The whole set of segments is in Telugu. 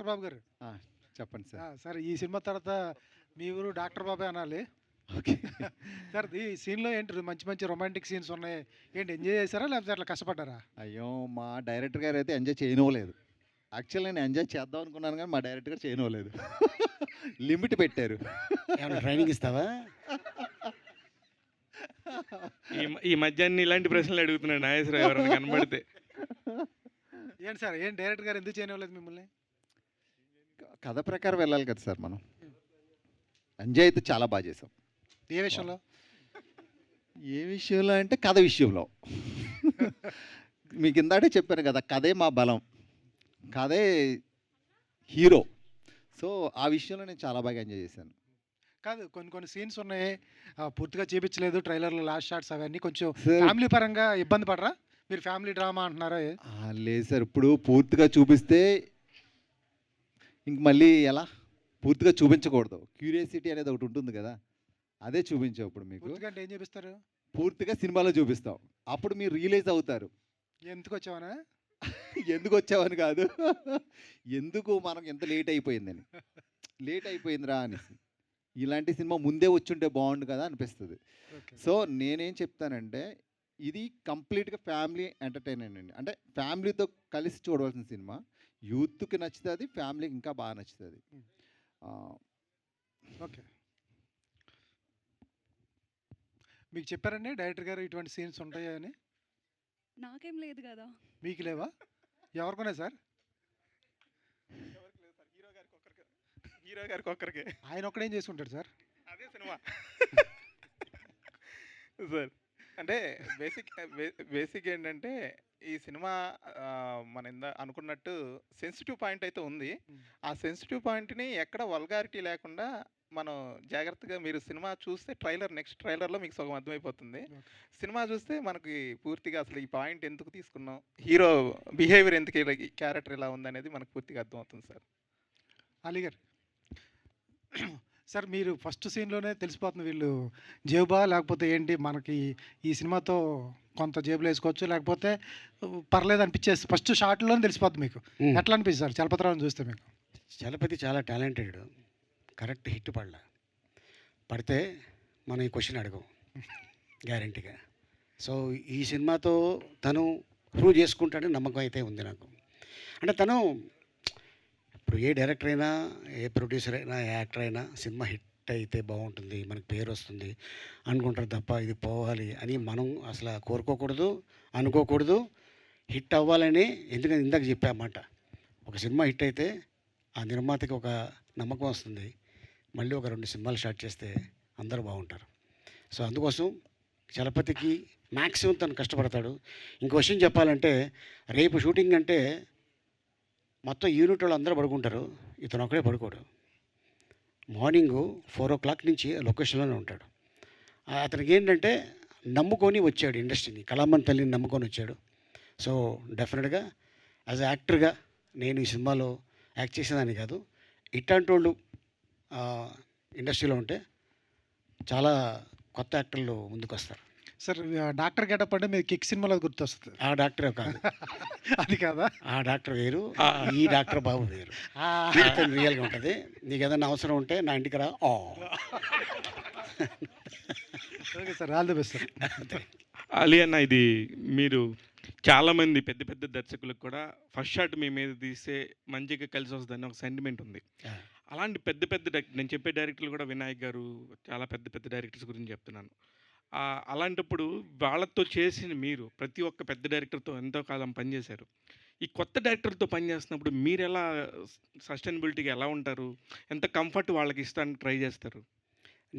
డాక్టర్ బాబు గారు. ఆ! చెప్పండి సార్. సార్ ఈ సినిమా తర్వాత మీ ఊరు డాక్టర్ బాబే అనాలి. ఓకే. సార్ ఈ సీన్‌లో ఏంటి మంచి మంచి రొమాంటిక్ సీన్స్ ఉన్నాయి. ఏంటి ఎంజాయ్ చేసారా? లేకపోతే అట్లా కష్టపడ్డారా? అయ్యో! మా డైరెక్టర్ గారైతే ఎంజాయ్ చేయనివ్వలేదు. యాక్చువల్లీ నేను ఎంజాయ్ చేద్దాం అనుకున్నాను గానీ, మా డైరెక్టర్ గారు చేయనివ్వలేదు. లిమిట్ పెట్టారు. ఏమన్నా ట్రైనింగ్ ఇస్తావా? ఈ మధ్యాహ్నం ఇలాంటి ప్రశ్నలు అడుగుతున్నాడు నాగేశ్వరరావు ఎవరైనా కనబడితే. ఏంటి సార్ ఏం డైరెక్టర్ గారు ఎందుకు చేయనివ్వలేదు మిమ్మల్ని? కథ ప్రకారం వెళ్ళాలి కదా సార్ మనం. ఎంజాయ్ అయితే చాలా బాగా చేసాం. ఏ విషయంలో? ఏ విషయంలో అంటే కథ విషయంలో. మీకు ఇందాకే చెప్పాను కదా, కథే మా బలం. కథే హీరో. సో ఆ విషయంలో నేను చాలా బాగా ఎంజాయ్ చేశాను. కాదు కొన్ని కొన్ని సీన్స్ ఉన్నాయి పూర్తిగా చూపించలేదు ట్రైలర్‌లో లాస్ట్ షాట్స్ అవన్నీ కొంచెం సార్ ఫ్యామిలీ పరంగా ఇబ్బంది పడరా? మీరు ఫ్యామిలీ డ్రామా అంటున్నారా? లేదు సార్. ఇప్పుడు పూర్తిగా చూపిస్తే ఇంక మళ్ళీ ఎలా? పూర్తిగా చూపించకూడదు. క్యూరియాసిటీ అనేది ఒకటి ఉంటుంది కదా, అదే చూపించాం ఇప్పుడు మీకు. పూర్తిగా అంటే ఏం చూపిస్తారు? పూర్తిగా సినిమాలో చూపిస్తాం. అప్పుడు మీరు రియలైజ్ అవుతారు. ఎందుకు వచ్చావనా? ఎందుకు వచ్చావని కాదు, ఎందుకు మనకు ఎంత లేట్ అయిపోయిందని. లేట్ అయిపోయిందిరా అనేసి. ఇలాంటి సినిమా ముందే వచ్చుంటే బాగుండు కదా అనిపిస్తుంది. ఓకే. సో నేనేం చెప్తానంటే, ఇది కంప్లీట్గా ఫ్యామిలీ ఎంటర్టైన్మెంట్ అండి. అంటే ఫ్యామిలీతో కలిసి చూడవలసిన సినిమా. యూత్కి నచ్చుతుంది, ఫ్యామిలీకి ఇంకా బాగా నచ్చుతుంది. ఓకే. మీకు చెప్పారండి డైరెక్టర్ గారు ఇటువంటి సీన్స్ ఉంటాయని? నాకేం లేదు కదా. మీకు లేవా? ఎవరికున్నాయి సార్? హీరో గారికి ఒక్కరికే. ఆయన ఒక్కడేం చేసుకుంటాడు సార్? అదే సినిమా. సార్ అంటే బేసిక్ ఏంటంటే ఈ సినిమా మన అనుకున్నట్టు సెన్సిటివ్ పాయింట్ అయితే ఉంది. ఆ సెన్సిటివ్ పాయింట్ని ఎక్కడ వల్గారిటీ లేకుండా మనం జాగ్రత్తగా మీరు సినిమా చూస్తే నెక్స్ట్ ట్రైలర్లో మీకు సగం అర్థమైపోతుంది. సినిమా చూస్తే మనకి పూర్తిగా అసలు ఈ పాయింట్ ఎందుకు తీసుకున్నాం, హీరో బిహేవియర్ ఎందుకు క్యారెక్టర్ ఇలా ఉందనేది మనకు పూర్తిగా అర్థమవుతుంది సార్. అలీ గారు సార్ మీరు ఫస్ట్ సీన్లోనే తెలిసిపోతుంది వీళ్ళు జేబా లేకపోతే ఏంటి మనకి ఈ సినిమాతో కొంత జేబులో వేసుకోవచ్చు లేకపోతే పర్లేదు అనిపించేసి ఫస్ట్ షాట్లోనే తెలిసిపోతుంది మీకు. ఎట్లా అనిపిస్తుంది సార్ చలపతిరావుని చూస్తే మీకు? చలపతి చాలా టాలెంటెడ్. కరెక్ట్ హిట్ పడితే మనం ఈ క్వశ్చన్ అడగం గ్యారంటీగా. సో ఈ సినిమాతో తను ప్రూవ్ చేసుకుంటాడని నమ్మకం అయితే ఉంది నాకు. అంటే తను ఇప్పుడు ఏ డైరెక్టర్ అయినా, ఏ ప్రొడ్యూసర్ అయినా, ఏ యాక్టర్ అయినా సినిమా హిట్ అయితే బాగుంటుంది, మనకు పేరు వస్తుంది అనుకుంటారు తప్ప ఇది పోవాలి అని మనం అసలు కోరుకోకూడదు, అనుకోకూడదు. హిట్ అవ్వాలని, ఎందుకంటే ఇందాక చెప్పామాట, ఒక సినిమా హిట్ అయితే ఆ నిర్మాతకి ఒక నమ్మకం వస్తుంది, మళ్ళీ ఒక 2 సినిమాలు స్టార్ట్ చేస్తే అందరూ బాగుంటారు. సో అందుకోసం చలపతికి మ్యాక్సిమం తను కష్టపడతాడు. ఇంకో విషయం చెప్పాలంటే, రేపు షూటింగ్ అంటే మొత్తం యూనిట్ వాళ్ళు అందరూ పడుకుంటారు, ఇతను ఒక్కడే పడుకోడు. మార్నింగు 4 o'clock నుంచి లొకేషన్లోనే ఉంటాడు. అతనికి ఏంటంటే నమ్ముకొని వచ్చాడు ఇండస్ట్రీని, కళామణి తల్లిని నమ్ముకొని వచ్చాడు. సో డెఫినెట్గా యాజ్ ఎ యాక్టర్గా నేను ఈ సినిమాలో యాక్ట్ చేసేదాన్ని కాదు, ఇట్లాంటి వాళ్ళు ఇండస్ట్రీలో ఉంటే చాలా కొత్త యాక్టర్లు ముందుకు వస్తారు. సార్ డాక్టర్ గెటప్ అంటే మీరు కిక్ సినిమాలో గుర్తొస్తుంది. ఆ డాక్టర్ కాదు, అది కాదా? ఆ డాక్టర్ వేరు, ఈ డాక్టర్ బాబు వేరు. రియల్గా ఉంటుంది. నీకు ఏదైనా అవసరం ఉంటే నా ఇంటికి రా. Okay sir, all the best sir. Ali అన్న, ఇది మీరు చాలామంది పెద్ద పెద్ద దర్శకులకు కూడా ఫస్ట్ షాట్ మీ మీద తీస్తే మంచిగా కలిసి వస్తుందని ఒక సెంటిమెంట్ ఉంది. అలాంటి పెద్ద పెద్ద నేను చెప్పే డైరెక్టర్లు కూడా, వినాయక్ గారు, చాలా పెద్ద పెద్ద డైరెక్టర్స్ గురించి చెప్తున్నాను. అలాంటప్పుడు వాళ్ళతో చేసిన మీరు ప్రతి ఒక్క పెద్ద డైరెక్టర్తో ఎంతో కాలం పనిచేశారు. ఈ కొత్త డైరెక్టర్తో పనిచేస్తున్నప్పుడు మీరు ఎలా సస్టైనబిలిటీగా ఎలా ఉంటారు? ఎంత కంఫర్ట్ వాళ్ళకి ఇస్తానికి ట్రై చేస్తారు?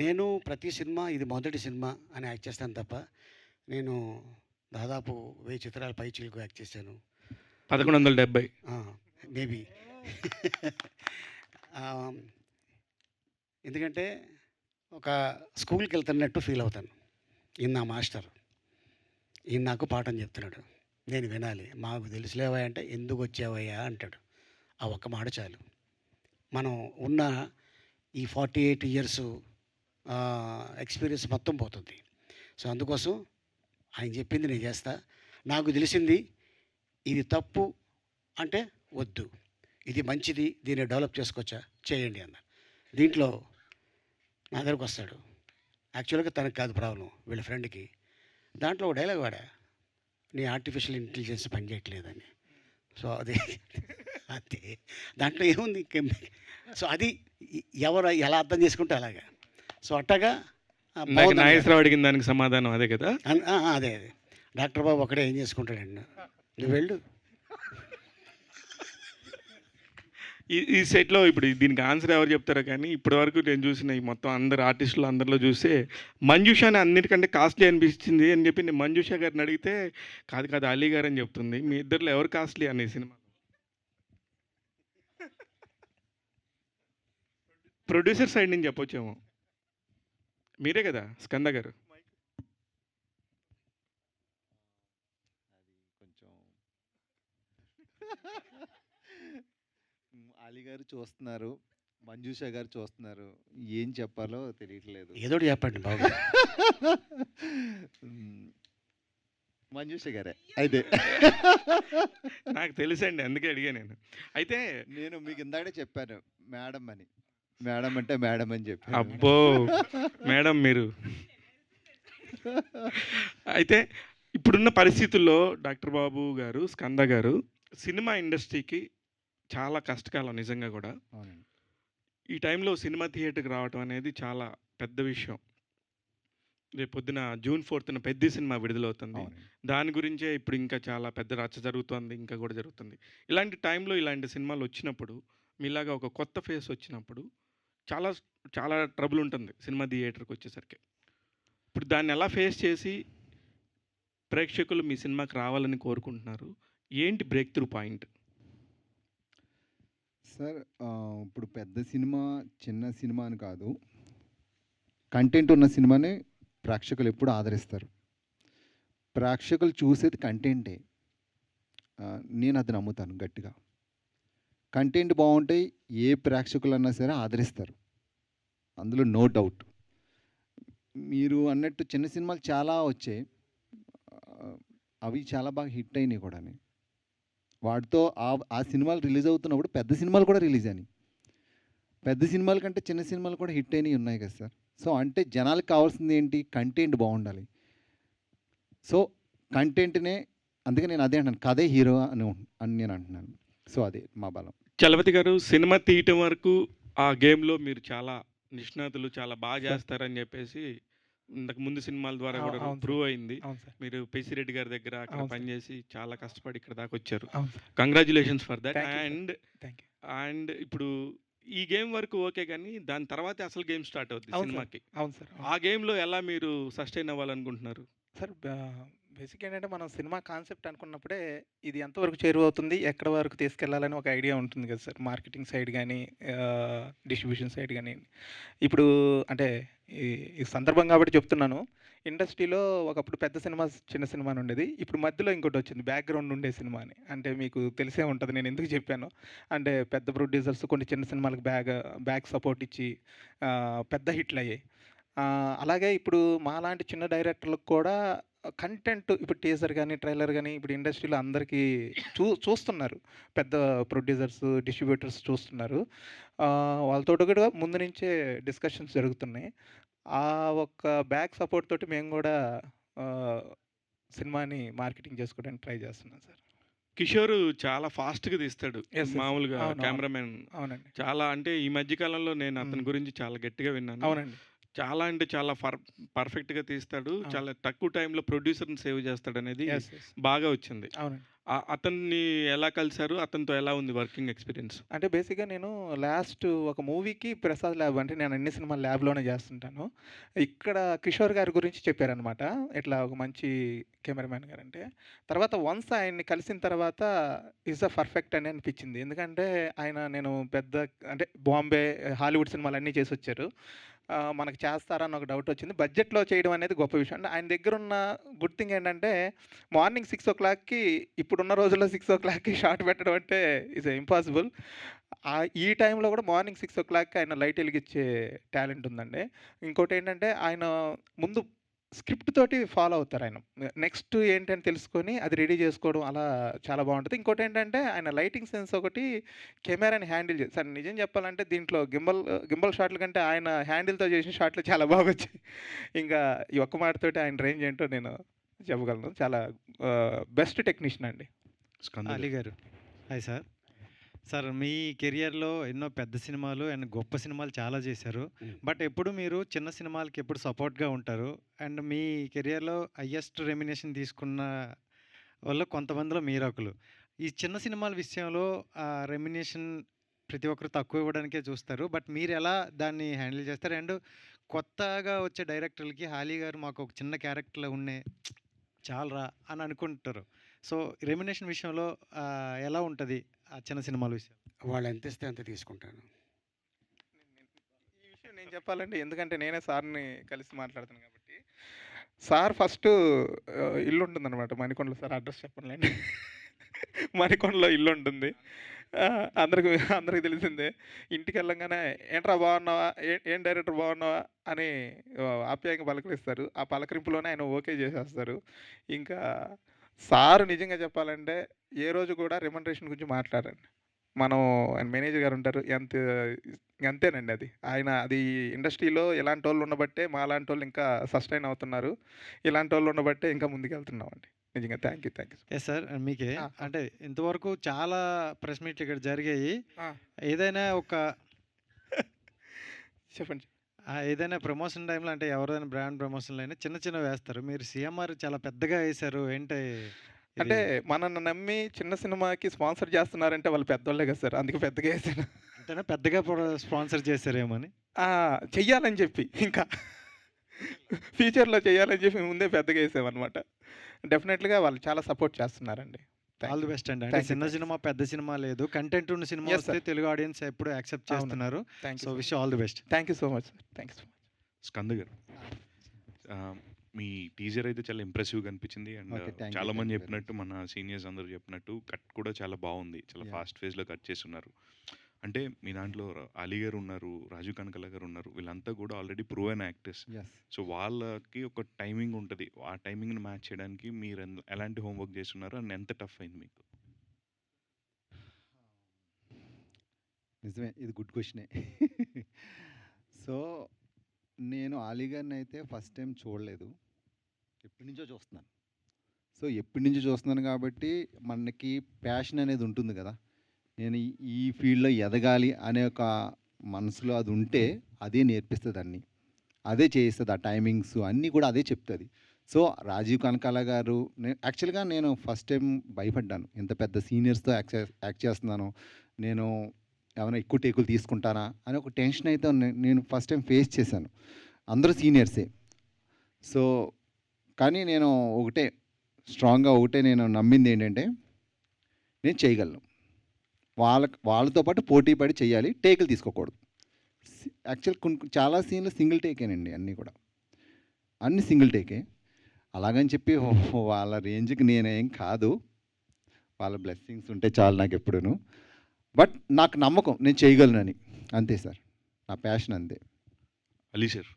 నేను ప్రతి సినిమా ఇది మొదటి సినిమా అని యాక్ట్ చేస్తాను తప్ప, నేను దాదాపు 1000 చిత్రాల పై చిలుకు యాక్ట్ చేశాను. 1170 మేబీ. ఎందుకంటే ఒక స్కూల్కి వెళ్తున్నట్టు ఫీల్ అవుతాను. ఈయన నా మాస్టర్, ఈయన నాకు పాఠం చెప్తున్నాడు, నేను వినాలి. మాకు తెలుసులేవా అంటే ఎందుకు వచ్చావయ్యా అంటాడు. ఆ ఒక్క మాట చాలు, మనం ఉన్న ఈ 48 years ఎక్స్పీరియన్స్ మొత్తం పోతుంది. సో అందుకోసం ఆయన చెప్పింది నేను చేస్తా. నాకు తెలిసింది ఇది తప్పు అంటే వద్దు, ఇది మంచిది, దీన్ని డెవలప్ చేసుకోవచ్చా, చేయండి అన్న. దీంట్లో నా దగ్గరకు వస్తాడు. యాక్చువల్గా తనకు కాదు ప్రాబ్లం, వీళ్ళ ఫ్రెండ్కి. దాంట్లో ఒక డైలాగ్ వాడా, నీ ఆర్టిఫిషియల్ ఇంటెలిజెన్స్ పనిచేయట్లేదని. సో అది అంతే, దాంట్లో ఏముంది. సో అది ఎవరు ఎలా అర్థం చేసుకుంటే అలాగా. సో అట్టగా నాకు నాగేశ్వరరావు అడిగిన దానికి సమాధానం అదే కదా. అదే అదే డాక్టర్ బాబు ఒకడే ఏం చేసుకుంటాడండి, నువ్వు వెళ్ళు. ఈ సెట్లో ఇప్పుడు దీనికి ఆన్సర్ ఎవరు చెప్తారో కానీ ఇప్పటివరకు నేను చూసిన ఈ మొత్తం అందరు ఆర్టిస్టులు అందరిలో చూస్తే మంజుషాని అన్నిటికంటే కాస్ట్లీ అనిపించింది అని చెప్పి నేను మంజుషా గారిని అడిగితే కాదు కాదు అలీ గారు అని చెప్తుంది. మీ ఇద్దరిలో ఎవరు కాస్ట్లీ అనే సినిమా? ప్రొడ్యూసర్ సైడ్ నుంచి చెప్పొచ్చేమో, మీరే కదా స్కంద గారు. కొంచెం అలీ గారు చూస్తున్నారు, మంజుషా గారు చూస్తున్నారు, ఏం చెప్పాలో తెలియట్లేదు. ఏదో ఒకటి చెప్పండి బాబు. మంజుష గారే అయితే. నాకు తెలుసండి, అందుకే అడిగా నేను. అయితే నేను మీకు ఇందాకే చెప్పాను మేడం అని, మేడం అంటే మేడం అని చెప్పి. అబ్బో మేడం మీరు. అయితే ఇప్పుడున్న పరిస్థితుల్లో డాక్టర్ బాబు గారు, స్కంద గారు, సినిమా ఇండస్ట్రీకి చాలా కష్టకాలం నిజంగా కూడా. అవునండి. ఈ టైంలో సినిమా థియేటర్కి రావటం అనేది చాలా పెద్ద విషయం. రేపు పొద్దున June 4th పెద్ద సినిమా విడుదలవుతుంది. అవునండి. దాని గురించే ఇప్పుడు ఇంకా చాలా పెద్ద రచ్చ జరుగుతుంది, ఇంకా కూడా జరుగుతుంది. ఇలాంటి టైంలో ఇలాంటి సినిమాలు వచ్చినప్పుడు, మీలాగా ఒక కొత్త ఫేస్ వచ్చినప్పుడు చాలా చాలా ట్రబుల్ ఉంటుంది సినిమా థియేటర్కి వచ్చేసరికి. ఇప్పుడు దాన్ని ఎలా ఫేస్ చేసి ప్రేక్షకులు మీ సినిమాకి రావాలని కోరుకుంటున్నారు? ఏంటి బ్రేక్ త్రూ పాయింట్? సార్ ఇప్పుడు పెద్ద సినిమా చిన్న సినిమా అని కాదు, కంటెంట్ ఉన్న సినిమాని ప్రేక్షకులు ఎప్పుడు ఆదరిస్తారు. ప్రేక్షకులు చూసేది కంటెంటే. నేను అది నమ్ముతాను గట్టిగా. కంటెంట్ బాగుంటే ఏ ప్రేక్షకులన్నా సరే ఆదరిస్తారు, అందులో నో డౌట్. మీరు అన్నట్టు చిన్న సినిమాలు చాలా వచ్చాయి, అవి చాలా బాగా హిట్ అయినాయి కూడా. వాటితో ఆ సినిమాలు రిలీజ్ అవుతున్నప్పుడు పెద్ద సినిమాలు కూడా రిలీజ్ అయినాయి. పెద్ద సినిమాల కంటే చిన్న సినిమాలు కూడా హిట్ అయినవి ఉన్నాయి కదా సార్. సో అంటే జనాలకు కావాల్సింది ఏంటి, కంటెంట్ బాగుండాలి. సో కంటెంట్నే, అందుకే నేను అదే అంటాను, కథే హీరో అని నేను అంటున్నాను. సో అదే మా బలం. చలపతి గారు, సినిమా తీయటం వరకు ఆ గేమ్లో మీరు చాలా నిష్ణాతులు, చాలా బాగా చేస్తారని చెప్పేసి ఇంతకు ముందు సినిమాల ద్వారా కూడా అవును సార్. ప్రూవ్ అయింది. అవును సార్. మీరు పెసిరెడ్డి గారి దగ్గర అక్కడ అవును సార్. పనిచేసి చాలా కష్టపడి ఇక్కడ దాకా వచ్చారు. అవును sir. Congratulations for that. Thank you, sir. And thank you. And ఇప్పుడు ఈ గేమ్ వరకు ఓకే, కానీ దాని తర్వాతే అసలు గేమ్ స్టార్ట్ అవుతుంది అవును సార్. సినిమాకి. అవును సార్. ఆ గేమ్లో ఎలా మీరు సస్టైన్ అవ్వాలనుకుంటున్నారు? సార్ బేసిక్ ఏంటంటే మనం సినిమా కాన్సెప్ట్ అనుకున్నప్పుడే ఇది ఎంతవరకు చేరువవుతుంది, ఎక్కడ వరకు తీసుకెళ్లాలని ఒక ఐడియా ఉంటుంది కదా సార్. మార్కెటింగ్ సైడ్ కానీ డిస్ట్రిబ్యూషన్ సైడ్ కానీ. ఇప్పుడు అంటే ఈ సందర్భం కాబట్టి చెప్తున్నాను, ఇండస్ట్రీలో ఒకప్పుడు పెద్ద సినిమా చిన్న సినిమా అని ఉండేది, ఇప్పుడు మధ్యలో ఇంకోటి వచ్చింది బ్యాక్గ్రౌండ్ ఉండే సినిమా అని. అంటే మీకు తెలిసే ఉంటుంది నేను ఎందుకు చెప్పాను అంటే, పెద్ద ప్రొడ్యూసర్స్ కొన్ని చిన్న సినిమాలకు బ్యాక్ సపోర్ట్ ఇచ్చి పెద్ద హిట్లు అయ్యాయి. అలాగే ఇప్పుడు మాలాంటి చిన్న డైరెక్టర్లకు కూడా కంటెంట్, ఇప్పుడు టీజర్ కానీ ట్రైలర్ కానీ ఇప్పుడు ఇండస్ట్రీలో అందరికీ చూస్తున్నారు. పెద్ద ప్రొడ్యూసర్స్, డిస్ట్రిబ్యూటర్స్ చూస్తున్నారు. వాళ్ళతో కూడా ముందు నుంచే డిస్కషన్స్ జరుగుతున్నాయి. ఆ ఒక్క బ్యాక్ సపోర్ట్ తోటి మేము కూడా సినిమాని మార్కెటింగ్ చేసుకోవడానికి ట్రై చేస్తున్నాం సార్. కిషోర్ చాలా ఫాస్ట్గా తీస్తాడు. Yes, yes. మామూలుగా అవును, అవును. కెమెరామెన్ అవునండి. చాలా, అంటే ఈ మధ్య కాలంలో నేను అతని గురించి చాలా గట్టిగా విన్నాను. అవునండి. చాలా అంటే చాలా పర్ఫెక్ట్గా తీస్తాడు. అవును. చాలా తక్కువ టైంలో ప్రొడ్యూసర్ని సేవ్ చేస్తాడు అనేది ఎస్ ఎస్. బాగా వచ్చింది. అవునండి. అతన్ని ఎలా కలిశారు? అతనితో ఎలా ఉంది వర్కింగ్ ఎక్స్పీరియన్స్? అంటే బేసిక్గా నేను లాస్ట్ ఒక మూవీకి ప్రసాద్ ల్యాబ్, అంటే నేను అన్ని సినిమాలు ల్యాబ్లోనే చేస్తుంటాను. ఇక్కడ కిషోర్ గారి గురించి చెప్పారనమాట, ఇట్లా ఒక మంచి కెమెరామ్యాన్ గారు అంటే. తర్వాత వన్స్ ఆయన్ని కలిసిన తర్వాత ఈజ్ అ పర్ఫెక్ట్ అని అనిపించింది. ఎందుకంటే నేను పెద్ద అంటే బాంబే, హాలీవుడ్ సినిమాలు అన్నీ చేసి వచ్చారు. మనకు చేస్తారా అని ఒక డౌట్ వచ్చింది. బడ్జెట్లో చేయడం అనేది గొప్ప విషయం. అంటే ఆయన దగ్గర ఉన్న గుడ్ థింగ్ ఏంటంటే, మార్నింగ్ 6 o'clockకి, ఇప్పుడున్న రోజుల్లో 6 o'clockకి షాట్ పెట్టడం అంటే ఈజ్ ఇంపాసిబుల్. ఈ టైంలో కూడా మార్నింగ్ 6 o'clockకి ఆయన లైట్ వెలిగించే టాలెంట్ ఉందండి. ఇంకోటి ఏంటంటే, ఆయన ముందు స్క్రిప్ట్ తోటి ఫాలో అవుతారు ఆయన. నెక్స్ట్ ఏంటని తెలుసుకొని అది రెడీ చేసుకోవడం అలా చాలా బావుంటది. ఇంకోటేంటంటే ఆయన లైటింగ్ సెన్స్ ఒకటి కెమెరాని హ్యాండిల్ సార్ నిజం చెప్పాలంటే దీంట్లో గింబల్ షాట్ల కంటే ఆయన హ్యాండిల్‌తో చేసిన షాట్లు చాలా బాగొచ్చాయి. ఇంకా ఈ ఒక్క మాటతోటి ఆయన రేంజ్ ఏంటో నేను చెప్పగలను. చాలా బెస్ట్ టెక్నీషియన్ అండి. అలీ గారు హాయ్ సార్. సార్ మీ కెరియర్లో ఎన్నో పెద్ద సినిమాలు అండ్ గొప్ప సినిమాలు చాలా చేశారు. బట్ ఎప్పుడు మీరు చిన్న సినిమాలకి ఎప్పుడు సపోర్ట్గా ఉంటారు. అండ్ మీ కెరియర్లో హయ్యెస్ట్ రెమ్యునేషన్ తీసుకున్న వాళ్ళు కొంతమందిలో మీరొకరు. ఈ చిన్న సినిమాల విషయంలో రెమ్యునేషన్ ప్రతి ఒక్కరు తక్కువ ఇవ్వడానికే చూస్తారు. బట్ మీరు ఎలా దాన్ని హ్యాండిల్ చేస్తారు? అండ్ కొత్తగా వచ్చే డైరెక్టర్లకి హాలీ గారు మాకు ఒక చిన్న క్యారెక్టర్లో ఉండే చాలరా అని అనుకుంటారు. సో రెమ్యునేషన్ విషయంలో ఎలా ఉంటుంది ఆ చిన్న సినిమాల విషయం? వాళ్ళు ఎంత ఇస్తే అంత తీసుకుంటాను. ఈ విషయం నేను చెప్పాలంటే ఎందుకంటే నేనే సార్‌ని కలిసి మాట్లాడుతాను కాబట్టి. సార్ ఫస్టు ఇల్లు ఉంటుందనమాట మణికొండలో. Sir address చెప్పనులేండి. మణికొండలో ఇల్లు ఉంటుంది. అందరికి తెలిసిందే. ఇంటికెళ్ళంగానే ఏంట్రా బాగున్నావా? ఏం డైరెక్టర్ బాగున్నావా? అని ఆప్యాయంగా పలకరిస్తారు. ఆ పలకరింపులోనే ఆయన ఓకే చేసేస్తారు. ఇంకా సార్ నిజంగా చెప్పాలంటే ఏ రోజు కూడా రెమ్యునరేషన్ గురించి మాట్లాడరండి. మనం ఆయన మేనేజర్ గారు ఉంటారు. అంతేనండి అది. ఆయన అది ఇండస్ట్రీలో ఇలాంటోళ్ళు ఉండబట్టే మాలాంటోళ్ళు ఇంకా సస్టైన్ అవుతున్నారు. ఇలాంటోళ్ళు ఉండబట్టే ఇంకా ముందుకెళ్తున్నామండి. నిజంగా థ్యాంక్ యూ. Yes sir. మీకే ఆ! అంటే ఇంతవరకు చాలా ప్రెస్ మీట్లు ఇక్కడ జరిగాయి. ఆ! ఏదైనా ఒక చెప్పండి. ఏదైనా ప్రమోషన్ టైంలో అంటే ఎవరైనా బ్రాండ్ ప్రమోషన్‌లో అయినా చిన్న చిన్నవి వేస్తారు. మీరు సీఎంఆర్ చాలా పెద్దగా వేశారు. ఏంటి ఇది? అంటే మనల్ని నమ్మి చిన్న సినిమాకి స్పాన్సర్ చేస్తున్నారంటే వాళ్ళు పెద్దోళ్ళే కదా సార్. అందుకే పెద్దగా ఏసాను. అంతేనా? పెద్దగా స్పాన్సర్ చేశారేమో అని. చెయ్యాలని చెప్పి ఇంకా ఫ్యూచర్‌లో చేయాలని చెప్పి ముందే పెద్దగా ఏసామనమాట. డెఫినెట్‌గా వాళ్ళు చాలా సపోర్ట్ చేస్తున్నారండి. ఆల్ ది బెస్ట్ అండి. అంటే థ్యాంక్ యూ. చిన్న సినిమా, పెద్ద సినిమా లేదు. కంటెంట్ ఉన్న సినిమా Yes, వస్తే sir. తెలుగు ఆడియన్స్ ఎప్పుడు యాక్సెప్ట్ అవును. చేస్తున్నారు. Thank so you. Wish all the best. Thank you so much sir. Thank you so much. Skanda గారు, మీ టీజర్ అయితే చాలా ఇంప్రెసివ్‌గా అనిపించింది. అండ్ Okay, thank you, చాలా thank మంది you very చెప్పినట్టు మన సీనియర్స్ అందరూ చెప్పినట్టు కట్ కూడా చాలా బాగుంది. చాలా Yeah. ఫాస్ట్ ఫేజ్‌లో కట్ చేసున్నారు. అంటే మీ దాంట్లో అలీ గారు ఉన్నారు, రాజీవ్ కనకాల గారు ఉన్నారు. వీళ్ళంతా కూడా already proven actors. Yes. So వాళ్ళకి ఒక టైమింగ్ ఉంటది. ఆ టైమింగ్‌ని మ్యాచ్ చేయడానికి మీరు ఎలాంటి హోంవర్క్ చేస్తున్నారు? అండ్ ఎంత టఫ్ అయింది మీకు? నిజమే. ఇది గుడ్ క్వెషనే. సో, నేను 'ఆలీ' గారినైతే ఫస్ట్ టైం చూడలేదు. ఎప్పటినుంచో చూస్తున్నాను. సో, ఎప్పటినుంచో చూస్తున్నాను కాబట్టి మనకి ప్యాషన్ అనేది ఉంటుంది కదా! నేను ఈ ఫీల్డ్‌లో ఎదగాలి అనే ఒక మనసులో అది ఉంటే అదే నేర్పిస్తది అన్నీ. అదే చేయిస్తది. ఆ టైమింగ్స్ అన్నీ కూడా అదే చెప్తది. సో, రాజీవ్ కనకాల గారు యాక్చువల్‌గా నేను ఫస్ట్ టైం భయపడ్డాను. ఇంత పెద్ద సీనియర్స్‌తో యాక్ట్ చేస్తున్నాను. నేను ఏమైనా ఎక్కువ టేకులు తీసుకుంటానా అని ఒక టెన్షన్ అయితే నేను ఫస్ట్ టైం ఫేస్ చేశాను. అందరూ సీనియర్సే. సో, కానీ నేను స్ట్రాంగ్‌గా నేను నమ్మింది ఏంటంటే నేను చేయగలను. వాళ్ళతో పాటు పోటీ పడి చేయాలి. టేకులు తీసుకోకూడదు. యాక్చువల్ చాలా సీన్లు సింగిల్ టేకేనండి అన్నీ కూడా. అన్నీ సింగిల్ టేకే. అలాగని చెప్పి వాళ్ళ రేంజ్‌కి నేనేం కాదు. వాళ్ళ బ్లెస్సింగ్స్ ఉంటే చాలు నాకు ఎప్పుడూను. బట్ నాకు నమ్మకం నేను చేయగలనని. అంతే సార్. నా ప్యాషన్ అంతే. అలీ సార్,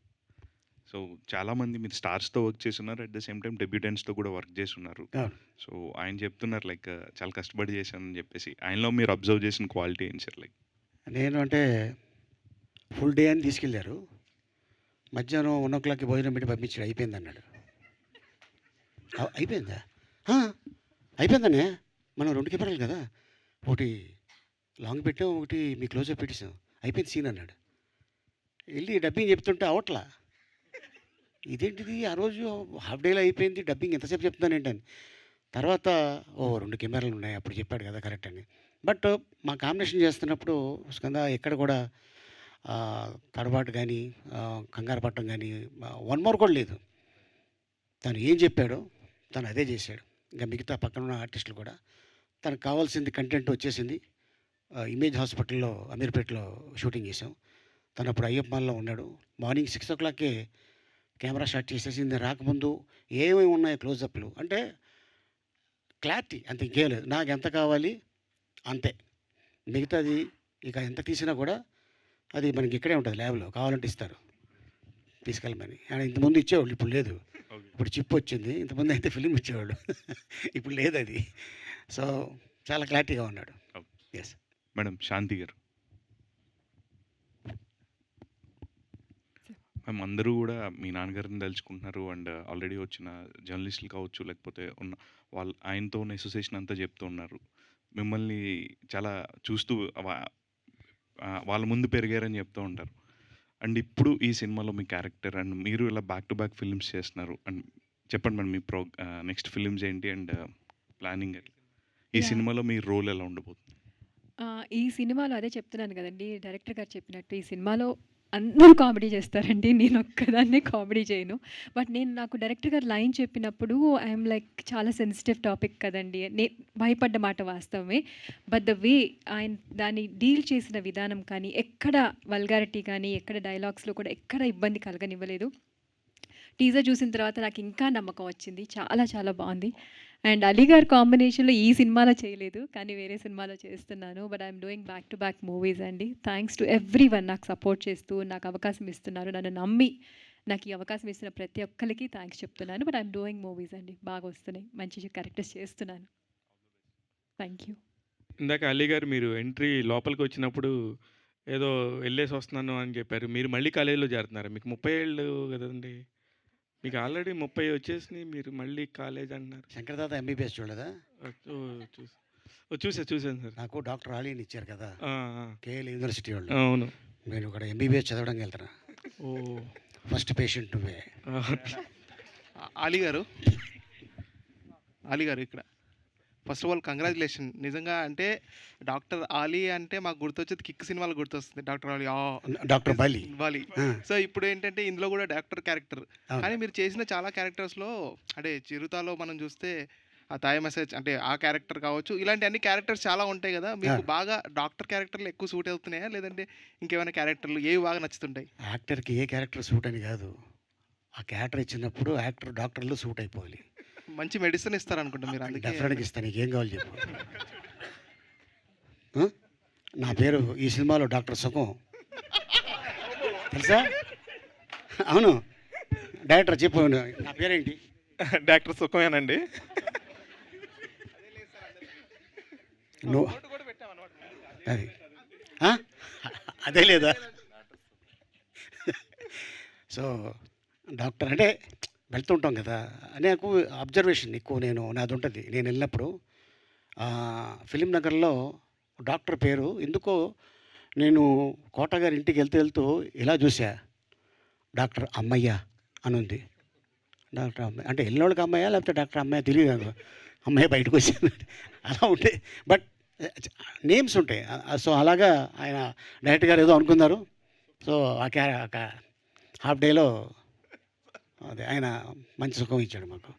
సో చాలామంది మీరు స్టార్స్‌తో వర్క్ చేసున్నారు. అట్ ద సేమ్ టైమ్ డెబ్యూటెంట్స్‌తో కూడా వర్క్ చేసున్నారు. అవును. సో ఆయన చెప్తున్నారు లైక్ చాలా కష్టపడి చేశానని చెప్పేసి. ఆయనలో మీరు అబ్జర్వ్ చేసిన క్వాలిటీ ఏంటి సార్? లైక్ నేను అంటే ఫుల్ డే అని తీసుకెళ్ళారు. మధ్యాహ్నం 1:00కి భోజనం పెట్టి పంపించాడు. అయిపోయిందన్నాడు. అయిపోయిందా? అయిపోయిందనే. మనం 2 కెమెరాలు కదా, ఒకటి లాంగ్ పెట్టాం, ఒకటి మీ క్లోజప్ పెట్టేసాం. అయిపోయింది సీన్ అన్నాడు. వెళ్ళి డబ్బింగ్ చెప్తుంటే అవట్లా. ఇదేంటిది, ఆ రోజు హాఫ్ డేలో అయిపోయింది, డబ్బింగ్ ఎంతసేపు చెప్తున్నాను ఏంటని. తర్వాత 2 కెమెరాలు ఉన్నాయి అప్పుడు చెప్పాడు కదా కరెక్ట్ అని. బట్ మా కాంబినేషన్ చేస్తున్నప్పుడు స్కంద ఎక్కడ కూడా తడబాటు కానీ కంగారు పట్టడం కానీ వన్ మోర్ కూడా లేదు. తను ఏం చెప్పాడో తను అదే చేశాడు. ఇంకా మిగతా పక్కన ఉన్న ఆర్టిస్టులు కూడా తనకు కావాల్సింది కంటెంట్ వచ్చేసింది. ఇమేజ్ హాస్పిటల్లో అమీర్పేటలో షూటింగ్ చేసాం. తను అప్పుడు అయ్యప్ప మాల్లో ఉన్నాడు. మార్నింగ్ 6 o'clockకే కెమెరా షాట్ చేసేసింది. రాకముందు ఏమేమి ఉన్నాయి క్లోజప్లు అంటే క్లారిటీ, అంత ఇంకేం లేదు. నాకు ఎంత కావాలి అంతే. మిగతాది ఇక ఎంత తీసినా కూడా అది మనకి ఇక్కడే ఉంటుంది ల్యాబ్లో. కావాలంటే ఇస్తారు తీసుకెళ్ళమని. ఆయన ఇంతకుముందు ఇచ్చేవాళ్ళు, ఇప్పుడు లేదు. ఓకే. ఇప్పుడు చిప్ వచ్చింది. ఇంతకుముందు అయితే ఫిలిం ఇచ్చేవాళ్ళు. ఇప్పుడు లేదు అది. సో చాలా క్లారిటీగా ఉన్నాడు. ఓకే. ఎస్. మేడం శాంతి గారు. మ్యామ్ అందరూ కూడా మీ నాన్నగారిని తలుచుకుంటున్నారు అండ్ ఆల్రెడీ వచ్చిన జర్నలిస్టులు కావచ్చు లేకపోతే ఉన్న ఆయనతో ఉన్న అసోసియేషన్ అంతా చెప్తూ ఉన్నారు. మిమ్మల్ని చాలా చూస్తూ వాళ్ళ ముందు పెరిగారని చెప్తూ ఉంటారు. అండ్ ఇప్పుడు ఈ సినిమాలో మీ క్యారెక్టర్ అండ్ మీరు ఇలా బ్యాక్ టు బ్యాక్ ఫిల్మ్స్ చేస్తున్నారు అండ్ చెప్పండి మేడం మీ నెక్స్ట్ ఫిల్మ్స్ ఏంటి అండ్ ప్లానింగ్ ఈ Yeah. సినిమాలో మీ రోల్ ఎలా ఉండబోతుంది? ఈ సినిమాలో అదే చెప్తున్నాను కదండీ! డైరెక్టర్ గారు చెప్పినట్టు ఈ సినిమాలో అందరూ కామెడీ చేస్తారండి. నేను ఒక్కదాన్నే కామెడీ చేయను. బట్ నాకు డైరెక్టర్ గారు లైన్ చెప్పినప్పుడు ఐఎమ్ లైక్ చాలా సెన్సిటివ్ టాపిక్ కదండీ! భయపడ్డ మాట వాస్తవమే. బట్ ద వే ఆయన దాన్ని డీల్ చేసిన విధానం కానీ, ఎక్కడ వల్గారిటీ కానీ, ఎక్కడ డైలాగ్స్‌లో కూడా ఎక్కడ ఇబ్బంది కలగనివ్వలేదు. టీజర్ చూసిన తర్వాత నాకు ఇంకా నమ్మకం వచ్చింది. చాలా చాలా బాగుంది. అండ్ అలీ గారి కాంబినేషన్‌లో ఈ సినిమాలో చేయలేదు. కానీ వేరే సినిమాలో చేస్తున్నాను. But I'm doing back to back movies అండి. థ్యాంక్స్ టు ఎవ్రీవన్ నాకు సపోర్ట్ చేస్తూ, నాకు అవకాశం ఇస్తున్నారు. నన్ను నమ్మి నాకు ఈ అవకాశం ఇస్తున్న ప్రతి ఒక్కరికి థ్యాంక్స్ చెప్తున్నాను. బట్ ఐఎమ్ డూయింగ్ మూవీస్ అండి. బాగా వస్తున్నాయి. మంచి క్యారెక్టర్స్ చేస్తున్నాను. Thank you. ఇందాక అలీ గారు మీరు ఎంట్రీ లోపలికి వచ్చినప్పుడు ఏదో వెళ్ళేసి వస్తున్నాను అని చెప్పారు. మీరు మళ్ళీ కాలేజీలో చేరుతున్నారు. మీకు 30 ఏళ్ళు కదండి. మీకు ఆల్రెడీ 30 వచ్చేసినాయి. మీరు మళ్ళీ కాలేజ్ అంటున్నారు. శంకర్ దాదా ఎంబీబీఎస్ చూడలేదా? చూసాను సార్. నాకు డాక్టర్ ఆలీని ఇచ్చారు కదా, ఆ, ఆ. కేఎల్ యూనివర్సిటీ వాళ్ళు. అవును. నేను ఇక్కడ ఎంబీబీఎస్ చదవడానికి వెళ్తున్నా. ఓ ఫస్ట్ పేషెంట్ నువ్వే. అలీ గారు ఇక్కడ ఫస్ట్ ఆఫ్ ఆల్ కంగ్రాచులేషన్. నిజంగా అంటే డాక్టర్ ఆలీ అంటే మాకు గుర్తొచ్చేది కిక్ సినిమాలో గుర్తొస్తుంది. Doctor all doctor Bali. Bali. ఆ, సో ఇప్పుడు ఏంటంటే ఇందులో కూడా డాక్టర్ క్యారెక్టర్. అవును. కానీ మీరు చేసిన చాలా క్యారెక్టర్స్లో అంటే చిరుతాలో మనం చూస్తే ఆ తాయి మెసేజ్ అంటే ఆ క్యారెక్టర్ కావచ్చు, ఇలాంటి అన్ని క్యారెక్టర్స్ చాలా ఉంటాయి కదా. మీకు బాగా డాక్టర్ క్యారెక్టర్లు ఎక్కువ సూట్ అవుతున్నాయా లేదంటే ఇంకేమైనా క్యారెక్టర్లు ఏవి బాగా నచ్చుతుంటాయి? యాక్టర్కి ఏ క్యారెక్టర్ సూట్ అని కాదు, ఆ క్యారెక్టర్ ఇచ్చినప్పుడు యాక్టర్ డాక్టర్లు సూట్ అయిపోవాలి. మంచి మెడిసిన్ ఇస్తారు అనుకుంటా మీరు, అందుకే డెఫినెట్గా ఇస్తాను. నీకు ఏం కావాలి చెప్పు. ఆ? నా పేరు ఈ సినిమాలో డాక్టర్ సుఖం తెలుసా? అవును డైరెక్టర్ చెప్పు, నా పేరేంటి? డాక్టర్ సుఖమేనండి. నువ్వు అది ఆ? అదే లేదా? సో డాక్టర్ అంటే వెళ్తుంటాం కదా, నాకు అబ్జర్వేషన్ ఎక్కువ. నాది ఉంటుంది. నేను వెళ్ళినప్పుడు ఫిలిం నగర్లో డాక్టర్ పేరు ఎందుకో నేను కోట గారి ఇంటికి వెళ్తూ ఇలా చూసా, డాక్టర్ అమ్మయ్య అని ఉంది. డాక్టర్ అమ్మాయి అంటే వెళ్ళినోళ్ళకి అమ్మాయ లేకపోతే డాక్టర్ అమ్మాయి తెలియదు నాకు. అమ్మాయి బయటకు వచ్చింది అలా ఉంటాయి. బట్ నేమ్స్ ఉంటాయి. సో అలాగా ఆయన డైరెక్టర్ గారు ఏదో అనుకున్నారు. సో ఆ హాఫ్ డేలో అదే ఆయన మంచి సుఖం ఇచ్చాడు మాకు.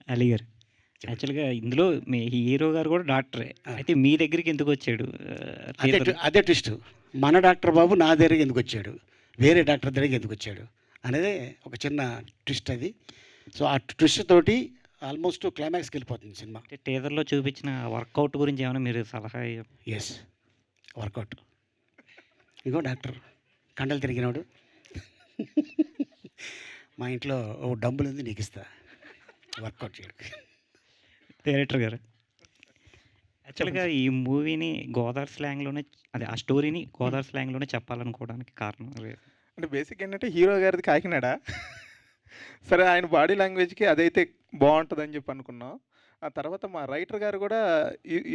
అలీ గారు యాక్చువల్గా ఇందులో మీ హీరో గారు కూడా డాక్టరే. అయితే మీ దగ్గరికి ఎందుకు వచ్చాడు? అదే ట్విస్ట్. మన డాక్టర్ బాబు నా దగ్గరికి ఎందుకు వచ్చాడు, వేరే డాక్టర్ దగ్గరికి ఎందుకు వచ్చాడు అనేది ఒక చిన్న ట్విస్ట్ అది. సో ఆ ట్విస్ట్ తోటి ఆల్మోస్ట్ క్లైమాక్స్కి వెళ్ళిపోతుంది సినిమా. అంటే టీజర్లో చూపించిన వర్కౌట్ గురించి ఏమైనా మీరు సలహా? Yes, work out. ఇంకో డాక్టర్ కండలు తిరిగినాడు. మా ఇంట్లో ఓ డబ్బులు ఉంది, నీకు ఇస్తా వర్కౌట్ చేయడానికి. డైరెక్టర్ గారు యాక్చువల్గా ఈ మూవీని గోదావరి స్లాంగ్లోనే, అదే ఆ స్టోరీని గోదావరి స్లాంగ్లోనే చెప్పాలనుకోవడానికి కారణం అంటే బేసిక్ ఏంటంటే హీరో గారిది కాకినాడ. సరే ఆయన బాడీ లాంగ్వేజ్కి అదైతే బాగుంటుందని చెప్పి అనుకున్నాం. ఆ తర్వాత మా రైటర్ గారు కూడా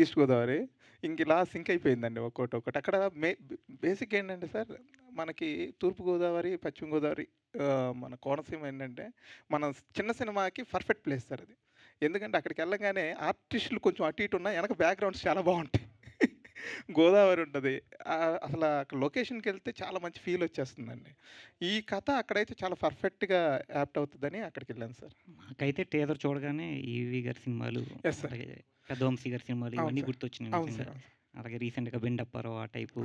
ఈస్ట్ గోదావరి. ఇంక ఇలా సింక్ అయిపోయిందండి ఒక్కొక్కటి. అక్కడ బేసిక్ ఏంటంటే సార్, మనకి తూర్పు గోదావరి పశ్చిమ గోదావరి మన కోనసీమ ఏంటంటే మన చిన్న సినిమాకి పర్ఫెక్ట్ ప్లేస్ సార్ అది. ఎందుకంటే అక్కడికి వెళ్ళగానే ఆర్టిస్టులు కొంచెం అటు ఇటు ఉన్నా వెనక బ్యాక్గ్రౌండ్స్ చాలా బాగుంటాయి. గోదావరి ఉంటుంది. అసలు అక్కడ లొకేషన్కి వెళ్తే చాలా మంచి ఫీల్ వచ్చేస్తుందండి. ఈ కథ అక్కడైతే చాలా పర్ఫెక్ట్గా యాప్ట్ అవుతుందని అక్కడికి వెళ్ళాను సార్. మాకైతే టీజర్ చూడగానే ఈవి గారి సినిమాలు, Yes, sir. అలాగే పెద్ద వంశీ గారి సినిమాలు అవును ఇవన్నీ సార్. గుర్తొచ్చినాయి అవును నిజంగా. సార్. అలాగే రీసెంట్‌గా 'బెండప్పారావు' ఆ టైపు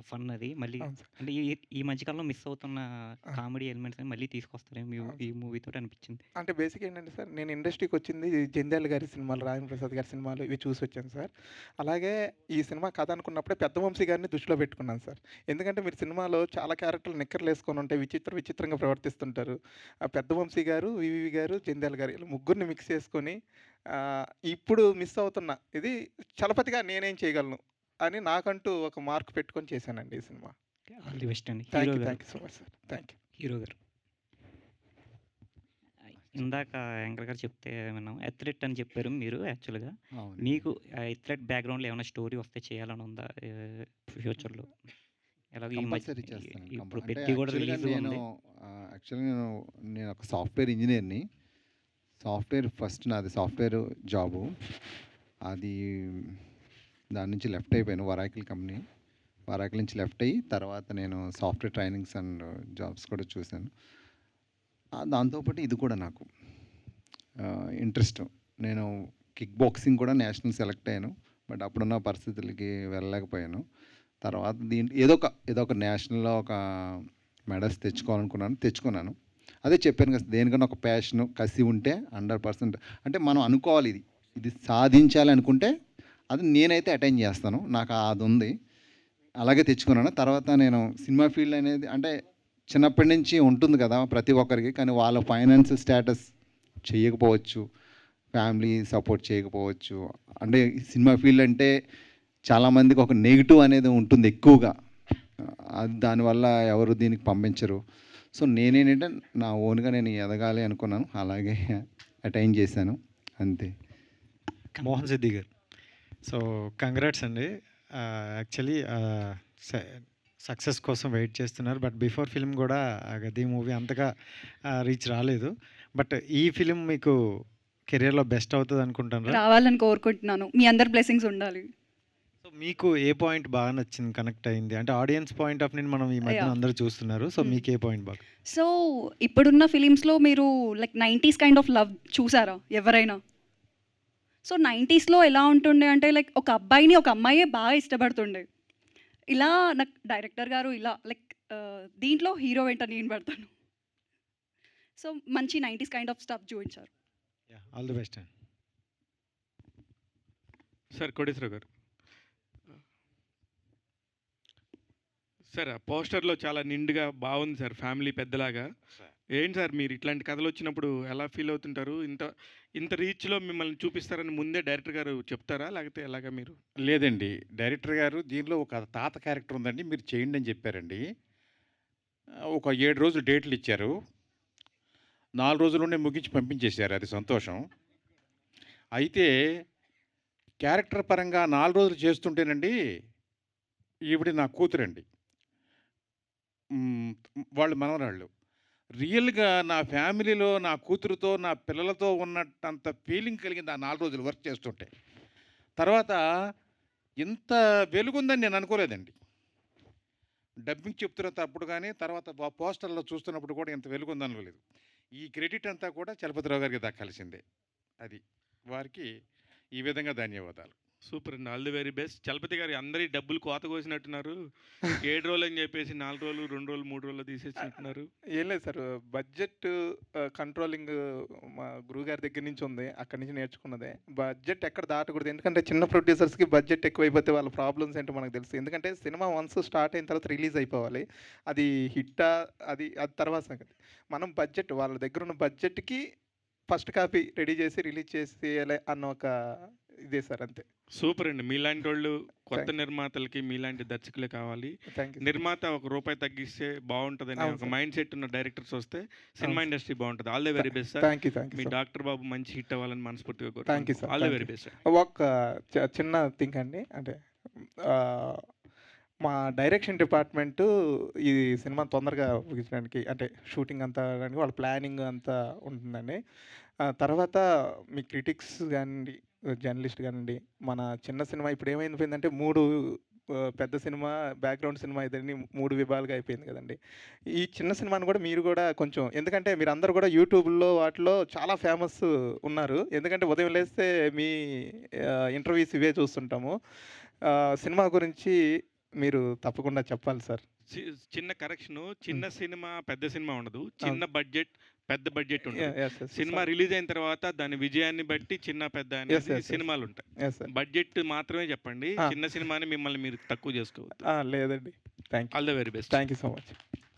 ఫన్ అది మళ్ళీ అవును సార్. అంటే ఈ మధ్య కాలంలో మిస్ అవుతున్న ఆ! కామెడీ ఎలిమెంట్స్‌ని మళ్ళీ తీసుకొస్తారేమో అవును ఈ సార్. మూవీతోటి అనిపించింది. అంటే బేసిక్ ఏంటంటే సార్, నేను ఇండస్ట్రీకి వచ్చింది జంధ్యాల గారి సినిమాలు, రాజేంద్ర ప్రసాద్ గారి సినిమాలు ఇవి చూసి వచ్చాను సార్. అలాగే ఈ సినిమా కథ అనుకున్నప్పుడే పెద్ద వంశీ గారిని దృష్టిలో పెట్టుకున్నాను సార్. ఎందుకంటే మీరు సినిమాలో చాలా క్యారెక్టర్లు నిక్కర్లు వేసుకొని ఉంటాయి, విచిత్రంగా ప్రవర్తిస్తుంటారు. ఆ పెద్ద వంశీ గారు, వివి గారు, జంధ్యాల గారు ఇలా ముగ్గురిని మిక్స్ చేసుకొని ఇప్పుడు మిస్ అవుతున్న ఇది చలపతిగా నేనేం చేయగలను అని నాకంటూ ఒక మార్క్ పెట్టుకొని చేశానండి ఈ సినిమా. ఆల్ ది బెస్ట్ అండి. థ్యాంక్ హీరో యూ గారు. Thank you so much sir. Thank you. Hero గారు. ఇందాక యాంకర్ గారు చెప్తే విన్నాం. అథ్లెట్ అని చెప్పారు మీరు యాక్చువల్‌గా. అవును. మీకు అథ్లెట్ బ్యాక్‌గ్రౌండ్‌లో ఏమైనా స్టోరీ వస్తే చేయాలని ఉందా ఫ్యూచర్‌లో? ఎలాగో ఈ మధ్య కంపల్సరీ చేస్తాను. ఇప్పుడు అంటే 'పెద్ది' కూడా యాక్చువల్‌గా రిలీజ్ నేను ఉంది. యాక్చువల్‌గా నేను ఒక సాఫ్ట్‌వేర్ ఇంజినీర్‌ని. ఫస్ట్ నాది సాఫ్ట్‌వేర్ జాబు. అది దాని నుంచి లెఫ్ట్ అయిపోయాను. వరాకిల్ కంపెనీ. వరాకిల్ నుంచి లెఫ్ట్ అయ్యి తర్వాత నేను సాఫ్ట్‌వేర్ ట్రైనింగ్స్ అండ్ జాబ్స్ కూడా చూశాను. దాంతో పాటు ఇది కూడా నాకు ఇంట్రెస్ట్. నేను కిక్ బాక్సింగ్ కూడా నేషనల్ సెలెక్ట్ అయ్యాను. బట్ అప్పుడున్న పరిస్థితులకి వెళ్ళలేకపోయాను. తర్వాత ఏదో ఒక నేషనల్‌లో ఒక మెడల్స్ తెచ్చుకున్నాను. అదే చెప్పాను కదా! దేనికన్నా ఒక ప్యాషను, కసి ఉంటే 100% అంటే మనం అనుకోవాలి ఇది సాధించాలి అనుకుంటే అది నేనైతే అటైన్ చేస్తాను. నాకు అది ఉంది. అలాగే తెచ్చుకున్నాను. తర్వాత నేను సినిమా ఫీల్డ్ అనేది అంటే చిన్నప్పటి నుంచి ఉంటుంది కదా ప్రతి ఒక్కరికి. కానీ వాళ్ళ ఫైనాన్స్ స్టేటస్ చేయకపోవచ్చు, ఫ్యామిలీ సపోర్ట్ చేయకపోవచ్చు. అంటే సినిమా ఫీల్డ్ అంటే చాలామందికి ఒక నెగిటివ్ అనేది ఉంటుంది ఎక్కువగా. అది దానివల్ల ఎవరు దీనికి పంపించరు. సో నేనేంటంటే నా ఓన్గా నేను ఎదగాలి అనుకున్నాను. అలాగే అటైన్ చేశాను అంతే. మోహన్ సిద్ది గారు. సో కంగ్రాట్స్ అండి. యాక్చువల్లీ సక్సెస్ కోసం వెయిట్ చేస్తున్నారు. బట్ బిఫోర్ ఫిల్మ్ కూడా గది మూవీ అంతగా రీచ్ రాలేదు. బట్ ఈ ఫిల్మ్ మీకు కెరియర్‌లో బెస్ట్ అవుతుంది అనుకుంటున్నారా? రావాలని కోరుకుంటున్నాను. మీ అందరి బ్లెస్సింగ్స్ ఉండాలి. సో మీకు ఏ పాయింట్ బాగా నచ్చింది, కనెక్ట్ అయింది? అంటే ఆడియన్స్ పాయింట్ ఆఫ్ నుండి మనం ఈ మధ్యన యాహ్! అందరూ చూస్తున్నారు. సో మీకు ఏ పాయింట్ బాగా? సో ఇప్పుడున్న ఫిలిమ్స్‌లో మీరు like 90s kind of love చూసారా ఎవరైనా? సో 90స్‌లో ఎలా ఉంటుండే అంటే లైక్ ఒక అబ్బాయిని ఒక అమ్మాయే బాగా ఇష్టపడుతుండే. ఇలా నాకు డైరెక్టర్ గారు ఇలా లైక్ దీంట్లో హీరో వెంట నేను పడతాను. సో మంచి 90s కైండ్ ఆఫ్ స్టఫ్ చూపించారు. యాహ్! ఆల్ ది బెస్ట్ అండి. సార్ కోటేశ్వరరావు గారు. సార్ ఆ పోస్టర్‌లో చాలా నిండుగా బాగుంది సార్, ఫ్యామిలీ పెద్దలాగా. ఏంటి సార్ మీరు ఇట్లాంటి కథలు వచ్చినప్పుడు ఎలా ఫీల్ అవుతుంటారు? ఇంత రీచ్‌లో మిమ్మల్ని చూపిస్తారని ముందే డైరెక్టర్ గారు చెప్తారా? లేకపోతే ఎలాగా మీరు? లేదండి. డైరెక్టర్ గారు దీనిలో ఒక తాత క్యారెక్టర్ ఉందండి, మీరు చేయండి అని చెప్పారండి. ఒక 7 రోజులు డేట్లు ఇచ్చారు. 4 రోజుల్లోనే ముగించి పంపించేశారు. అది సంతోషం. అయితే క్యారెక్టర్ పరంగా 4 రోజులు చేస్తుంటేనండి, ఈవిడ నా కూతురండి. వాళ్ళు మనవరాళ్ళు. రియల్‌గా నా ఫ్యామిలీలో నా కూతురుతో, నా పిల్లలతో ఉన్నట్టంత ఫీలింగ్ కలిగింది ఆ 4 రోజులు వర్క్ చేస్తుంటే. తర్వాత ఇంత వెలుగుందని నేను అనుకోలేదండి. డబ్బింగ్ చెప్తున్నప్పుడు కానీ, తర్వాత పోస్టర్‌లో చూస్తున్నప్పుడు కూడా ఇంత వెలుగుందని అనుకోలేదు. ఈ క్రెడిట్ అంతా కూడా చలపతిరావు గారికి దక్కాల్సిందే. అది. వారికి ఈ విధంగా ధన్యవాదాలు. సూపర్ అండి. All the very best. Chalapathi గారు అందరి డబ్బులు కోత కోసినట్టున్నారు. 7 రోజులు అని చెప్పేసి 4 రోజులు, 2 రోజులు, 3 రోజుల్లో తీసేసినట్టున్నారు. ఏం లేదు సార్, బడ్జెట్ కంట్రోలింగ్ మా గురువుగారి దగ్గర నుంచి ఉంది. అక్కడి నుంచి నేర్చుకున్నదే. బడ్జెట్ ఎక్కడ దాటకూడదు. ఎందుకంటే చిన్న ప్రొడ్యూసర్స్‌కి బడ్జెట్ ఎక్కువైపోతే వాళ్ళ ప్రాబ్లమ్స్ ఏంటో మనకు తెలుసు. ఎందుకంటే సినిమా వన్స్ స్టార్ట్ అయిన తర్వాత రిలీజ్ అయిపోవాలి. అది హిట్టా అది తర్వాత సంగతి. మనం బడ్జెట్ వాళ్ళ దగ్గర ఉన్న బడ్జెట్‌కి ఫస్ట్ కాపీ రెడీ చేసి రిలీజ్ చేసేయాలి అన్న ఒక ఇదే సార్ అంతే. సూపర్ అండి. మీలాంటి వాళ్ళు కొత్త నిర్మాతలకి మీలాంటి దర్శకులే కావాలి. Thank you. నిర్మాత ₹1 తగ్గిస్తే బాగుంటుందని అవును ఒక సార్. మైండ్ సెట్ ఉన్న డైరెక్టర్స్ వస్తే సినిమా అవును సార్. ఇండస్ట్రీ బాగుంటుంది. All the very best sir. Thank you మీ సార్. డాక్టర్ బాబు మంచి హిట్ అవ్వాలని మనస్ఫూర్తిగా థ్యాంక్ యూ సార్. కోరుకుంటున్నాను. All the thank very you. Best sir. ఒక చిన్న థింగ్ అండి. అంటే మా డైరెక్షన్ డిపార్ట్మెంటు ఈ సినిమా తొందరగా ముగించడానికి అంటే షూటింగ్ అంతా వాళ్ళ ప్లానింగ్ అంతా ఉంటుందండి. తర్వాత మీ క్రిటిక్స్ కానివ్వండి, జర్నలిస్ట్ కానివ్వండి, మన చిన్న సినిమా ఇప్పుడు ఏమైపోయిందంటే 3 పెద్ద సినిమా, బ్యాక్గ్రౌండ్ సినిమా ఇదని 3 విభాగాలుగా అయిపోయింది కదండి. ఈ చిన్న సినిమాని కూడా మీరు కూడా కొంచెం, ఎందుకంటే మీరు అందరూ కూడా యూట్యూబ్లో వాటిలో చాలా ఫేమస్ ఉన్నారు. ఎందుకంటే ఉదయం లేస్తే మీ ఇంటర్వ్యూస్ ఇవే చూస్తుంటాము. సినిమా గురించి మీరు తప్పకుండా చెప్పాలి సార్. చిన్న కరెక్షను, చిన్న సినిమా పెద్ద సినిమా ఉండదు, చిన్న బడ్జెట్ పెద్ద బడ్జెట్ ఉంటుంది. సినిమా రిలీజ్ అయిన తర్వాత దాని విజయాన్ని బట్టి చిన్న పెద్ద అనేది సినిమాలు ఉంటాయి. బడ్జెట్ మాత్రమే చెప్పండి, చిన్న సినిమాని మిమ్మల్ని మీరు తక్కువ చేసుకోవద్దు. లేదండి. Thank you. All the very best. Thank you so much.